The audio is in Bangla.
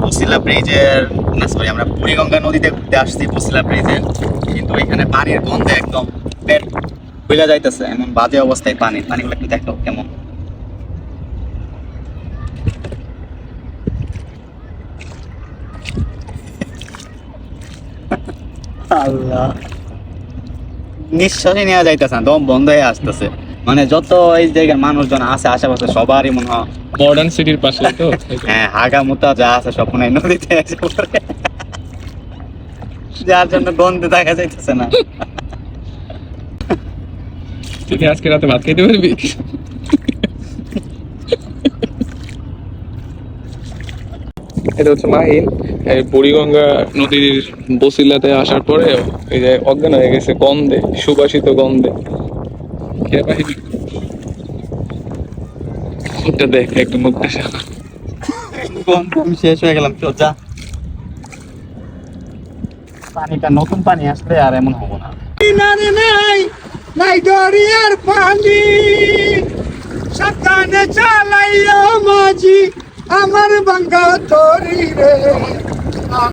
বসিলা ব্রিজের না সরি আমরা বুড়িগঙ্গা নদীতে ঘুরতে আসছি বসিলা ব্রিজে, কিন্তু এখানে পানির গন্ধে একদম পেট খুলে যাইতেছে, এমন বাজে অবস্থায় পানিগুলো একটু দেখো কেমন। আল্লাহ, নিঃশ্বাসই নেওয়া যাইতেছে না, দম বন্ধ হয়ে আসতেছে। মানে যত এই জায়গার মানুষজন আছে আশেপাশে সবারই মনে হয় মডার্ন সিটির পাশে তো। হ্যাঁ, হাগা মুতা যা আছে সব মনে হয় নদীতে এসে পড়ে, যার জন্য গন্ধে দেখা যাইতেছে না। তুই কি আজকে রাতে ভাত খাইতে পারবি? এটা হচ্ছে মাহিন, এই বুড়িগঙ্গা নদীর বসিলাতে আসার পরে এই যে অজ্ঞান হয়ে গেছে গন্ধে, সুবাসিত গন্ধে। খেয়ে পাইনি মুখটা দেখ, একটু মুখটা গন্ধ আমি শেষ হয়ে গেলাম। চল যা, পানিটা নতুন পানি আসলে আর এমন হবো না। নাই নাই দরিয়ার পানি, সাবধানে চালাইয়া মাঝি আমার বাঙ্গা তরি রে।